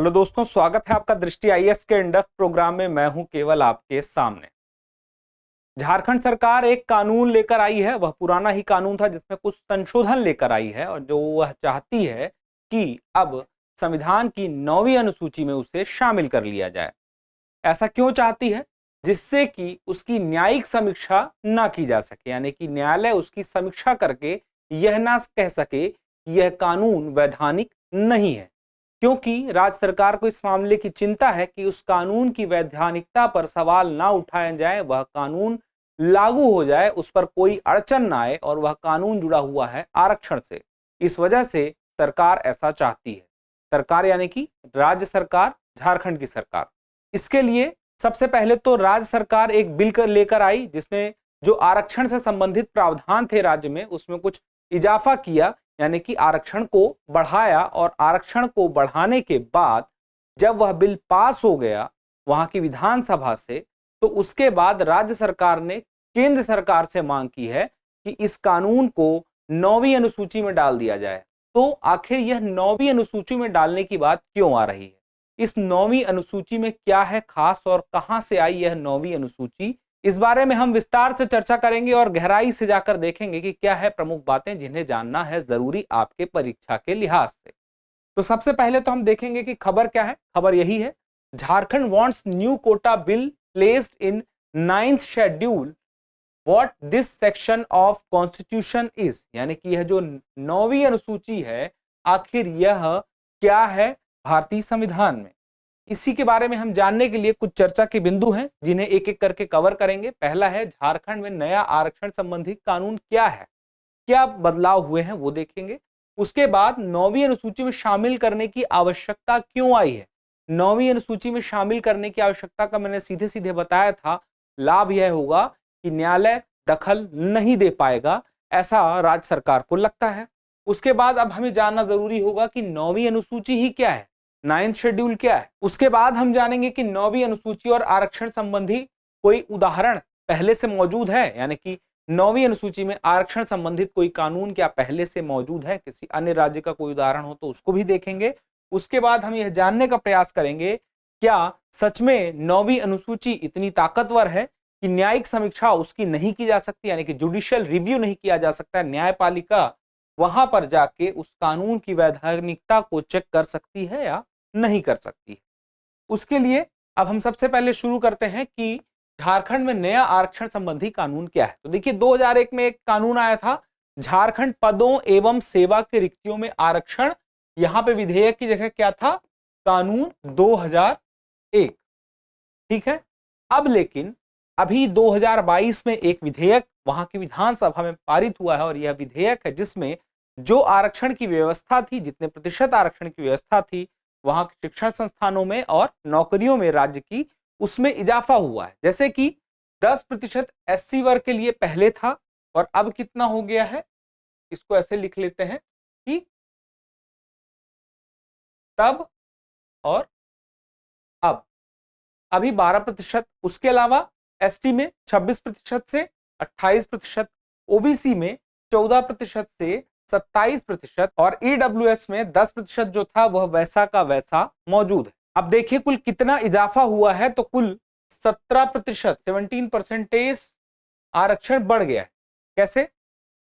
Hello दोस्तों, स्वागत है आपका दृष्टि आईएएस के इंडेप्थ प्रोग्राम में। मैं हूं केवल आपके सामने। झारखंड सरकार एक कानून लेकर आई है। वह पुराना ही कानून था जिसमें कुछ संशोधन लेकर आई है और जो वह चाहती है कि अब संविधान की 9वीं अनुसूची में उसे शामिल कर लिया जाए। ऐसा क्यों चाहती है? जिससे कि उसकी न्यायिक समीक्षा ना की जा सके, यानी कि न्यायालय उसकी समीक्षा करके यह ना कह सके कि यह कानून वैधानिक नहीं है, क्योंकि राज्य सरकार को इस मामले की चिंता है कि उस कानून की वैधानिकता पर सवाल ना उठाया जाए, वह कानून लागू हो जाए, उस पर कोई अड़चन ना आए, और वह कानून जुड़ा हुआ है आरक्षण से। इस वजह से सरकार ऐसा चाहती है। सरकार यानी कि राज्य सरकार, झारखंड की सरकार। इसके लिए सबसे पहले तो राज्य सरकार एक बिल लेकर आई जिसमें जो आरक्षण से संबंधित प्रावधान थे राज्य में, उसमें कुछ इजाफा किया, यानी कि आरक्षण को बढ़ाया। और आरक्षण को बढ़ाने के बाद जब वह बिल पास हो गया वहां की विधानसभा से, तो उसके बाद राज्य सरकार ने केंद्र सरकार से मांग की है कि इस कानून को 9वीं अनुसूची में डाल दिया जाए। तो आखिर यह 9वीं अनुसूची में डालने की बात क्यों आ रही है? इस 9वीं अनुसूची में क्या है खास और कहां से आई यह 9वीं अनुसूची? इस बारे में हम विस्तार से चर्चा करेंगे और गहराई से जाकर देखेंगे कि क्या है प्रमुख बातें जिन्हें जानना है जरूरी आपके परीक्षा के लिहाज से। तो सबसे पहले तो हम देखेंगे कि खबर क्या है। खबर यही है, Jharkhand wants new quota bill placed in 9th schedule what this section of constitution is. यानी कि यह जो 9वीं अनुसूची है, आखिर यह क्या है भारतीय संविधान में। इसी के बारे में हम जानने के लिए कुछ चर्चा के बिंदु हैं जिन्हें एक एक करके कवर करेंगे। पहला है, झारखंड में नया आरक्षण संबंधी कानून क्या है, क्या बदलाव हुए हैं वो देखेंगे। उसके बाद 9वीं अनुसूची में शामिल करने की आवश्यकता क्यों आई है। 9वीं अनुसूची में शामिल करने की आवश्यकता का मैंने सीधे सीधे बताया था, लाभ यह होगा कि न्यायालय दखल नहीं दे पाएगा, ऐसा राज्य सरकार को लगता है। उसके बाद अब हमें जानना जरूरी होगा कि 9वीं अनुसूची ही क्या है, 9th शेड्यूल क्या है। उसके बाद हम जानेंगे कि 9वीं अनुसूची और आरक्षण संबंधी कोई उदाहरण पहले से मौजूद है, यानी कि 9वीं अनुसूची में आरक्षण संबंधित कोई कानून क्या पहले से मौजूद है, किसी अन्य राज्य का कोई उदाहरण हो तो उसको भी देखेंगे। उसके बाद हम यह जानने का प्रयास करेंगे क्या सच में 9वीं अनुसूची इतनी ताकतवर है कि न्यायिक समीक्षा उसकी नहीं की जा सकती, यानी कि जुडिशियल रिव्यू नहीं किया जा सकता, न्यायपालिका वहां पर जाके उस कानून की वैधानिकता को चेक कर सकती है या नहीं कर सकती है। उसके लिए अब हम सबसे पहले शुरू करते हैं कि झारखंड में नया आरक्षण संबंधी कानून क्या है। तो देखिए, 2001 में एक कानून आया था, झारखंड पदों एवं सेवा के रिक्तियों में आरक्षण। यहां पे विधेयक की जगह क्या था, कानून 2001। ठीक है। अब लेकिन अभी 2022 में एक विधेयक वहां की विधानसभा में पारित हुआ है, और यह विधेयक है जिसमें जो आरक्षण की व्यवस्था थी, जितने प्रतिशत आरक्षण की व्यवस्था थी वहां के शिक्षण संस्थानों में और नौकरियों में राज्य की, उसमें इजाफा हुआ है। जैसे कि 10% एससी वर्ग के लिए पहले था और अब कितना हो गया है, इसको ऐसे लिख लेते हैं कि तब और अब। अभी 12%, उसके अलावा एसटी में 26% से 28%, ओबीसी में 14% से 27%, और ईडब्ल्यूएस में 10% जो था वह वैसा का वैसा मौजूद है। अब देखिए कुल कितना इजाफा हुआ है, तो कुल 17%, 17% आरक्षण बढ़ गया है। कैसे?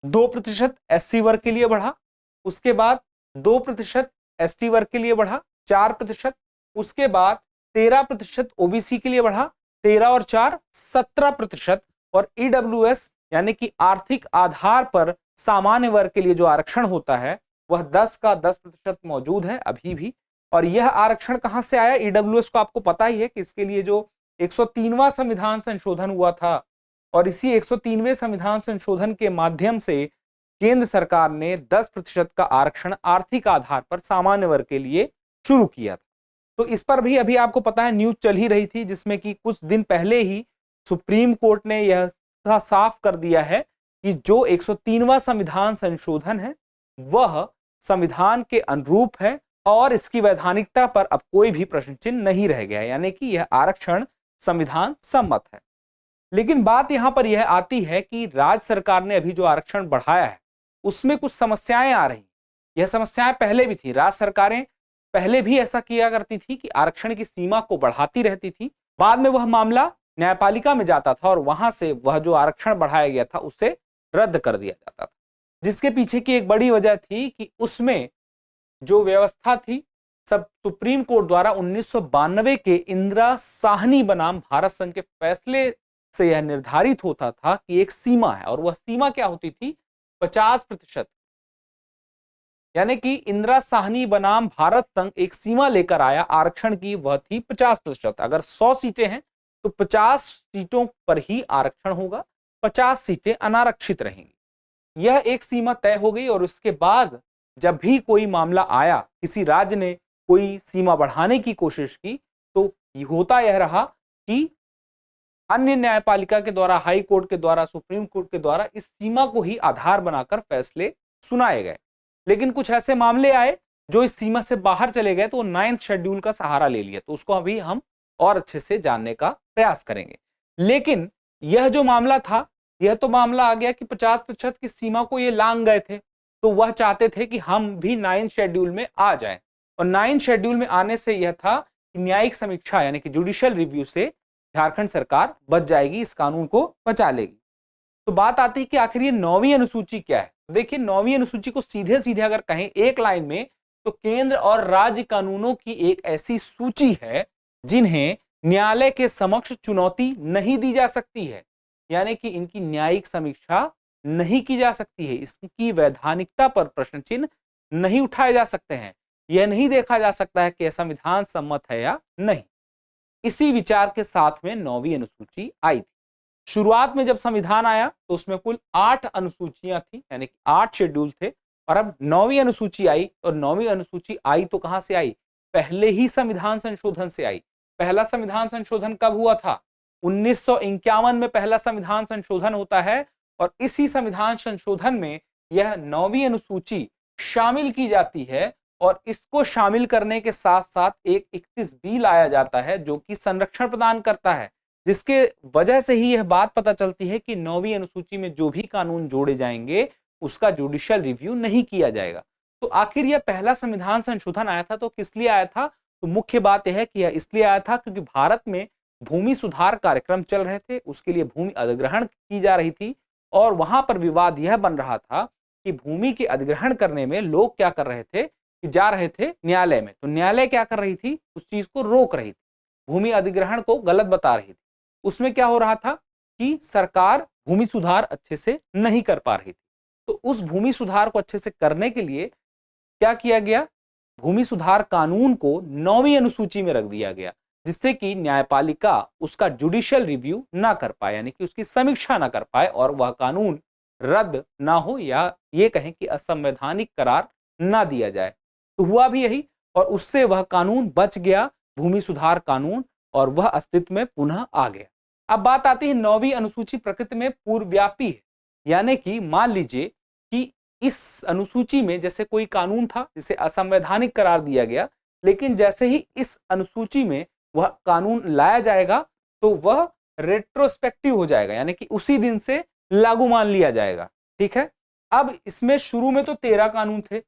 2% एससी वर्ग के लिए बढ़ा, उसके बाद 2% एसटी वर्ग के लिए बढ़ा, 4%, उसके बाद 13% ओबीसी के लिए बढ़ा, 13 और 4 17%, और ईडब्ल्यूएस यानी कि आर्थिक आधार पर सामान्य वर्ग के लिए जो आरक्षण होता है वह 10 का 10% मौजूद है अभी भी। और यह आरक्षण कहां से आया? ईडब्ल्यूएस को आपको पता ही है कि इसके लिए जो 103वां संविधान संशोधन हुआ था, और इसी 103वें संविधान संशोधन के माध्यम से केंद्र सरकार ने 10% का आरक्षण आर्थिक आधार पर सामान्य वर्ग के लिए शुरू किया था। तो इस पर भी अभी आपको पता है न्यूज चल ही रही थी, जिसमें कि कुछ दिन पहले ही सुप्रीम कोर्ट ने यह साफ कर दिया है कि जो 103वां संविधान संशोधन है वह संविधान के अनुरूप है और इसकी वैधानिकता पर अब कोई भी प्रश्न चिन्ह नहीं रह गया है, यानी कि यह आरक्षण संविधान सम्मत है। लेकिन बात यहां पर यह आती है कि राज्य सरकार ने अभी जो आरक्षण बढ़ाया है उसमें कुछ समस्याएं आ रही। यह समस्याएं पहले भी थी। राज्य सरकारें पहले भी ऐसा किया करती थी कि आरक्षण की सीमा को बढ़ाती रहती थी, बाद में वह मामला न्यायपालिका में जाता था और वहां से वह जो आरक्षण बढ़ाया गया था उसे रद्द कर दिया जाता था। जिसके पीछे की एक बड़ी वजह थी कि उसमें जो व्यवस्था थी सब सुप्रीम कोर्ट द्वारा 1992 के इंदिरा साहनी बनाम भारत संघ के फैसले से यह निर्धारित होता था कि एक सीमा है, और वह सीमा क्या होती थी? 50%। यानी कि इंदिरा साहनी बनाम भारत संघ एक सीमा लेकर आया आरक्षण की, वह थी 50%। अगर 100 सीटें हैं तो 50 सीटों पर ही आरक्षण होगा, 50 सीटें अनारक्षित रहेंगी। यह एक सीमा तय हो गई और उसके बाद जब भी कोई मामला आया, किसी राज्य ने कोई सीमा बढ़ाने की कोशिश की, तो होता यह रहा कि अन्य न्यायपालिका के द्वारा, हाई कोर्ट के द्वारा, सुप्रीम कोर्ट के द्वारा इस सीमा को ही आधार बनाकर फैसले सुनाए गए। लेकिन कुछ ऐसे मामले आए जो इस सीमा से बाहर चले गए, तो वो 9th शेड्यूल का सहारा ले लिया। तो उसको अभी हम और अच्छे से जानने का प्रयास करेंगे। लेकिन यह जो मामला था, यह तो मामला आ गया कि 50% की सीमा को ये लांघ गए थे, तो वह चाहते थे कि हम भी 9th शेड्यूल में आ जाएं। और 9th शेड्यूल में आने से यह था कि न्यायिक समीक्षा यानी कि जुडिशियल रिव्यू से झारखंड सरकार बच जाएगी, इस कानून को बचा लेगी। तो बात आती है कि आखिर ये 9वीं अनुसूची क्या है। देखिए, 9वीं अनुसूची को सीधे सीधे अगर कहें एक लाइन में, तो केंद्र और राज्य कानूनों की एक ऐसी सूची है जिन्हें न्यायालय के समक्ष चुनौती नहीं दी जा सकती है, यानी कि इनकी न्यायिक समीक्षा नहीं की जा सकती है, इसकी वैधानिकता पर प्रश्न चिन्ह नहीं उठाए जा सकते हैं, यह नहीं देखा जा सकता है कि संविधान सम्मत है या नहीं। इसी विचार के साथ में 9वीं अनुसूची आई थी। शुरुआत में जब संविधान आया तो उसमें कुल 8 अनुसूचियां थी, यानी कि 8 शेड्यूल थे, और अब 9वीं अनुसूची आई। और 9वीं अनुसूची आई तो कहां से आई? पहले ही संविधान संशोधन से आई। पहला संविधान संशोधन कब हुआ था? 1951 में पहला संविधान संशोधन होता है, और इसी संविधान संशोधन में यह 9वीं अनुसूची शामिल की जाती है, और इसको शामिल करने के साथ साथ एक 31 बी लाया जाता है जो कि संरक्षण प्रदान करता है, जिसके वजह से ही यह बात पता चलती है कि 9वीं अनुसूची में जो भी कानून जोड़े जाएंगे उसका जुडिशियल रिव्यू नहीं किया जाएगा। तो आखिर यह पहला संविधान संशोधन आया था तो किस लिए आया था? तो मुख्य बात यह है कि यह इसलिए आया था क्योंकि भारत में भूमि सुधार कार्यक्रम चल रहे थे, उसके लिए भूमि अधिग्रहण की जा रही थी, और वहां पर विवाद यह बन रहा था कि भूमि के अधिग्रहण करने में लोग क्या कर रहे थे कि जा रहे थे न्यायालय में। तो न्यायालय क्या कर रही थी? उस चीज को रोक रही थी, भूमि अधिग्रहण को गलत बता रही थी। उसमें क्या हो रहा था कि सरकार भूमि सुधार अच्छे से नहीं कर पा रही थी। तो उस भूमि सुधार को अच्छे से करने के लिए क्या किया गया? भूमि सुधार कानून को 9वीं अनुसूची में रख दिया गया, जिससे कि न्यायपालिका उसका जुडिशियल रिव्यू ना कर पाए, यानी कि उसकी समीक्षा ना कर पाए, और वह कानून रद्द ना हो, या ये कहें कि असंवैधानिक करार ना दिया जाए। तो हुआ भी यही, और उससे वह कानून बच गया, भूमि सुधार कानून, और वह अस्तित्व में पुनः आ गया। अब बात आती है 9वीं अनुसूची प्रकृति में पूर्वव्यापी है, यानी कि मान लीजिए कि इस अनुसूची में जैसे कोई कानून था जिसे असंवैधानिक करार दिया गया, लेकिन जैसे ही इस अनुसूची में वह कानून लाया जाएगा तो वह रेट्रोस्पेक्टिव हो जाएगा, यानी कि उसी दिन से लागू मान लिया जाएगा। ठीक है। अब इसमें शुरू में तो 13 कानून थे।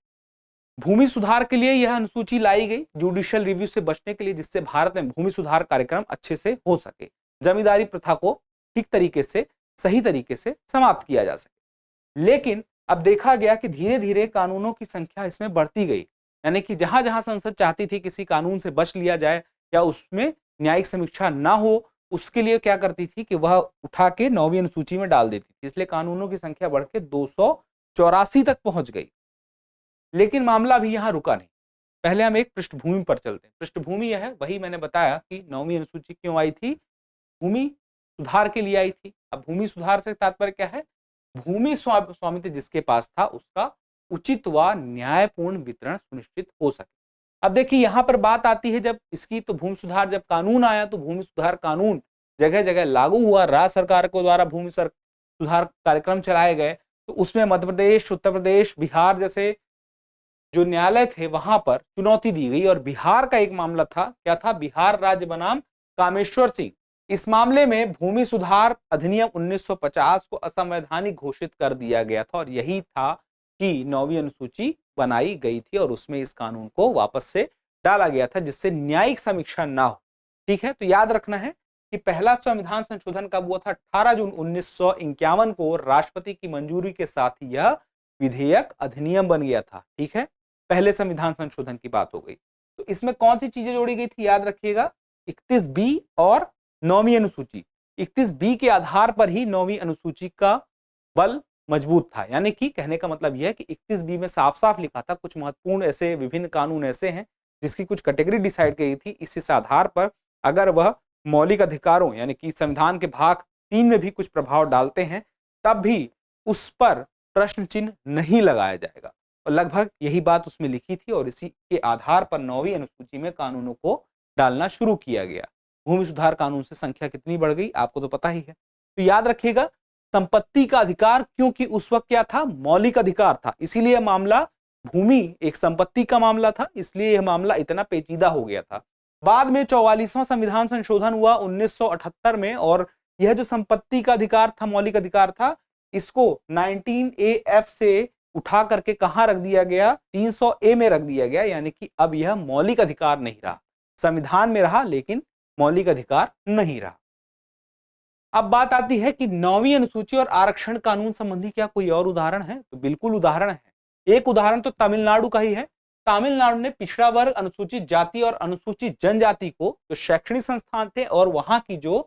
भूमि सुधार के लिए यह अनुसूची लाई गई जुडिशियल रिव्यू से बचने के लिए, जिससे भारत में भूमि सुधार कार्यक्रम अच्छे से हो सके, जमींदारी प्रथा को ठीक तरीके से, सही तरीके से समाप्त किया जा सके। लेकिन अब देखा गया कि धीरे धीरे कानूनों की संख्या इसमें बढ़ती गई, यानी कि जहां जहां संसद चाहती थी किसी कानून से बच लिया जाए या उसमें न्यायिक समीक्षा ना हो, उसके लिए क्या करती थी कि वह उठा के 9वीं अनुसूची में डाल देती थी। इसलिए कानूनों की संख्या बढ़ के 284 तक पहुंच गई। लेकिन मामला भी यहां रुका नहीं। पहले हम एक पृष्ठभूमि पर चलते हैं। पृष्ठभूमि यह है, वही मैंने बताया कि 9वीं अनुसूची क्यों आई थी, भूमि सुधार के लिए आई थी। अब भूमि सुधार से तात्पर्य क्या है? भूमि स्वामित्व जिसके पास था उसका उचित व न्यायपूर्ण वितरण सुनिश्चित हो सके। अब देखिए यहां पर बात आती है जब इसकी, तो भूमि सुधार जब कानून आया तो भूमि सुधार कानून जगह जगह लागू हुआ, राज्य सरकार के द्वारा भूमि सुधार कार्यक्रम चलाए गए। तो उसमें मध्य प्रदेश, उत्तर प्रदेश, बिहार जैसे जो न्यायालय थे वहां पर चुनौती दी गई, और बिहार का एक मामला था, क्या था? बिहार राज्य बनाम कामेश्वर सिंह। इस मामले में भूमि सुधार अधिनियम 1950 को असंवैधानिक घोषित कर दिया गया था, और यही था कि 9वीं अनुसूची बनाई गई थी, और उसमें इस कानून को वापस से डाला गया था जिससे न्यायिक समीक्षा ना हो। ठीक है, तो याद रखना है कि पहला संविधान संशोधन कब हुआ था? 18 जून 1951 को राष्ट्रपति की मंजूरी के साथ यह विधेयक अधिनियम बन गया था। ठीक है, पहले संविधान संशोधन की बात हो गई। तो इसमें कौन सी चीजें जोड़ी गई थी? याद रखिएगा, 31B और 9वीं अनुसूची। 31B के आधार पर ही 9वीं अनुसूची का बल मजबूत था। यानी कि कहने का मतलब यह है कि 31B में साफ साफ लिखा था कुछ महत्वपूर्ण ऐसे विभिन्न कानून ऐसे हैं जिसकी कुछ कैटेगरी डिसाइड की गई थी, इस आधार पर अगर वह मौलिक अधिकारों यानी कि संविधान के भाग 3 में भी कुछ प्रभाव डालते हैं तब भी उस पर प्रश्न चिन्ह नहीं लगाया जाएगा। और लगभग यही बात उसमें लिखी थी और इसी के आधार पर 9वीं अनुसूची में कानूनों को डालना शुरू किया गया। भूमि सुधार कानून से संख्या कितनी बढ़ गई आपको तो पता ही है। तो याद रखिएगा, संपत्ति का अधिकार, क्योंकि उस वक्त क्या था? मौलिक अधिकार था, इसीलिए मामला भूमि एक संपत्ति का मामला था, इसलिए यह मामला इतना पेचीदा हो गया था। बाद में 44वां संविधान संशोधन हुआ 1978 में और यह जो संपत्ति का अधिकार था, मौलिक अधिकार था, इसको 19AF से उठा करके कहां रख दिया गया? 300A में रख दिया गया। यानी कि अब यह मौलिक अधिकार नहीं रहा, संविधान में रहा लेकिन मौलिक अधिकार नहीं रहा। अब बात आती है कि 9वीं अनुसूची और आरक्षण कानून संबंधी क्या कोई और उदाहरण है? तो बिल्कुल उदाहरण है। एक उदाहरण तो तमिलनाडु का ही है। तमिलनाडु ने पिछड़ा वर्ग, अनुसूचित जाति और अनुसूचित जनजाति को जो शैक्षणिक संस्थान थे और वहां की जो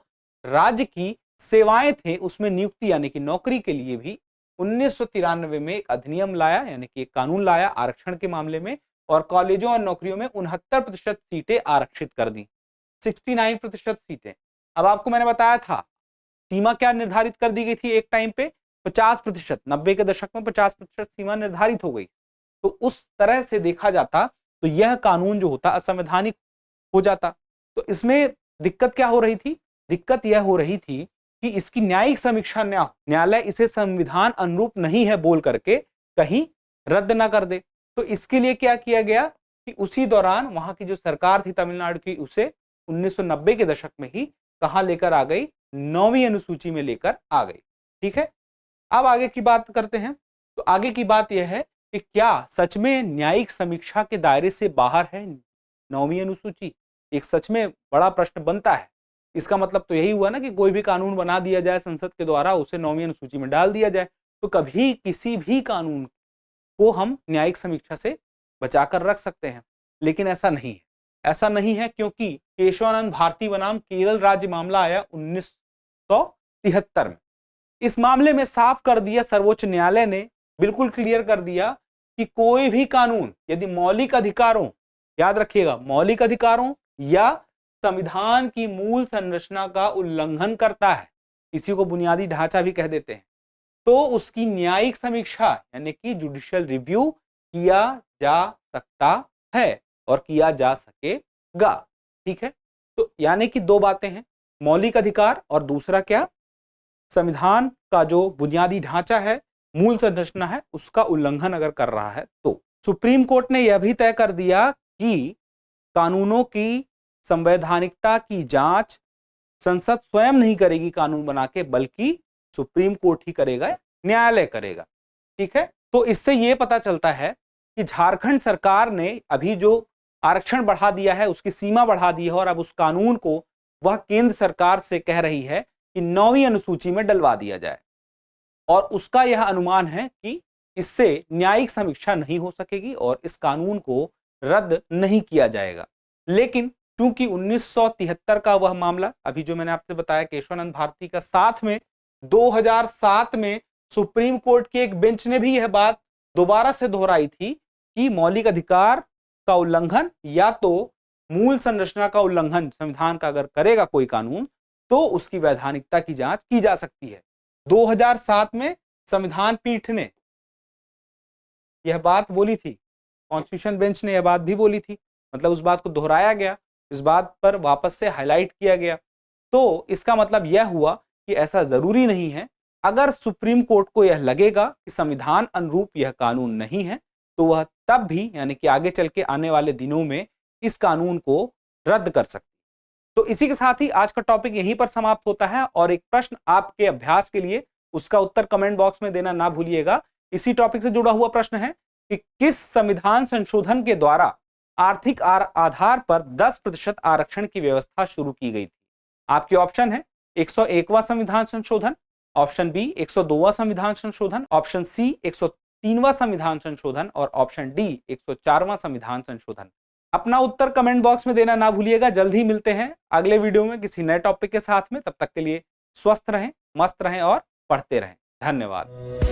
राज्य की सेवाएं थे उसमें नियुक्ति यानी कि नौकरी के लिए भी 1993 में एक अधिनियम लाया, यानी कि एक कानून लाया आरक्षण के मामले में, और कॉलेजों और नौकरियों में 69% सीटें आरक्षित कर दी, 69% सीटें। अब आपको मैंने बताया था सीमा क्या निर्धारित कर दी गई थी एक टाइम पे? 50%। 90 के दशक में 50% सीमा निर्धारित हो गई। तो उस तरह से देखा जाता तो यह कानून जो होता असंवैधानिक हो जाता। तो इसमें दिक्कत क्या हो रही थी? दिक्कत यह हो रही थी कि इसकी न्यायिक समीक्षा न हो, न्यायालय इसे संविधान अनुरूप नहीं है बोल करके कहीं रद्द ना कर दे। तो इसके लिए क्या किया गया कि उसी दौरान वहां की जो सरकार थी तमिलनाडु की, उसे 1990 के दशक में ही कहां लेकर आ गई? 9वीं अनुसूची में लेकर आ गई। ठीक है, अब आगे की बात करते हैं। तो आगे की बात यह है कि क्या सच में न्यायिक समीक्षा के दायरे से बाहर है 9वीं अनुसूची? एक सच में बड़ा प्रश्न बनता है। इसका मतलब तो यही हुआ ना कि कोई भी कानून बना दिया जाए संसद के द्वारा, उसे 9वीं अनुसूची में डाल दिया जाए। तो कभी किसी भी कानून को हम न्यायिक समीक्षा से बचाकर रख सकते हैं, लेकिन ऐसा नहीं है। ऐसा नहीं है क्योंकि केशवानंद भारती बनाम केरल राज्य मामला आया 1973 में। इस मामले में साफ कर दिया सर्वोच्च न्यायालय ने, बिल्कुल क्लियर कर दिया कि कोई भी कानून यदि मौलिक अधिकारों, याद रखिएगा, मौलिक अधिकारों या संविधान की मूल संरचना का उल्लंघन करता है, इसी को बुनियादी ढांचा भी कह देते हैं, तो उसकी न्यायिक समीक्षा यानी कि जुडिशियल रिव्यू किया जा सकता है और किया जा सकेगा। ठीक है, तो यानी कि दो बातें हैं, मौलिक अधिकार और दूसरा क्या? संविधान का जो बुनियादी ढांचा है, मूल संरचना है, उसका उल्लंघन अगर कर रहा है तो। सुप्रीम कोर्ट ने यह भी तय कर दिया कि कानूनों की संवैधानिकता की जांच संसद स्वयं नहीं करेगी कानून बना के, बल्कि सुप्रीम कोर्ट ही करेगा, न्यायालय करेगा। ठीक है, तो इससे यह पता चलता है कि झारखंड सरकार ने अभी जो आरक्षण बढ़ा दिया है, उसकी सीमा बढ़ा दी है और अब उस कानून को वह केंद्र सरकार से कह रही है कि 9वीं अनुसूची में डलवा दिया जाए, और उसका यह अनुमान है कि इससे न्यायिक समीक्षा नहीं हो सकेगी और इस कानून को रद्द नहीं किया जाएगा। लेकिन क्योंकि 1973 का वह मामला अभी जो मैंने आपसे बताया केशवानंद भारती का, साथ में 2007 में सुप्रीम कोर्ट की एक बेंच ने भी यह बात दोबारा से दोहराई थी कि मौलिक अधिकार का उल्लंघन या तो मूल संरचना का उल्लंघन संविधान का अगर करेगा कोई कानून तो उसकी वैधानिकता की जांच की जा सकती है। 2007 में संविधान पीठ ने यह बात बोली थी, कॉन्स्टिट्यूशन बेंच ने यह बात भी बोली थी, मतलब उस बात को दोहराया गया, इस बात पर वापस से हाईलाइट किया गया। तो इसका मतलब यह हुआ कि ऐसा जरूरी नहीं है, अगर सुप्रीम कोर्ट को यह लगेगा कि संविधान अनुरूप यह कानून नहीं है तो वह तब भी यानी कि आगे चल के आने वाले दिनों में इस कानून को रद्द कर सकती। तो इसी के साथ ही आज का टॉपिक यहीं पर समाप्त होता है और एक प्रश्न आपके अभ्यास के लिए, उसका उत्तर कमेंट बॉक्स में देना ना भूलिएगा। इसी टॉपिक से जुड़ा हुआ प्रश्न है कि किस संविधान संशोधन के द्वारा आर्थिक आधार पर 10% आरक्षण की व्यवस्था शुरू की गई थी? आपके ऑप्शन है 101वां संविधान संशोधन, ऑप्शन बी 102वां संविधान संशोधन, ऑप्शन सी 103वां संविधान संशोधन और ऑप्शन डी 104वां संविधान संशोधन। अपना उत्तर कमेंट बॉक्स में देना ना भूलिएगा। जल्द ही मिलते हैं अगले वीडियो में किसी नए टॉपिक के साथ में। तब तक के लिए स्वस्थ रहें, मस्त रहें और पढ़ते रहें। धन्यवाद।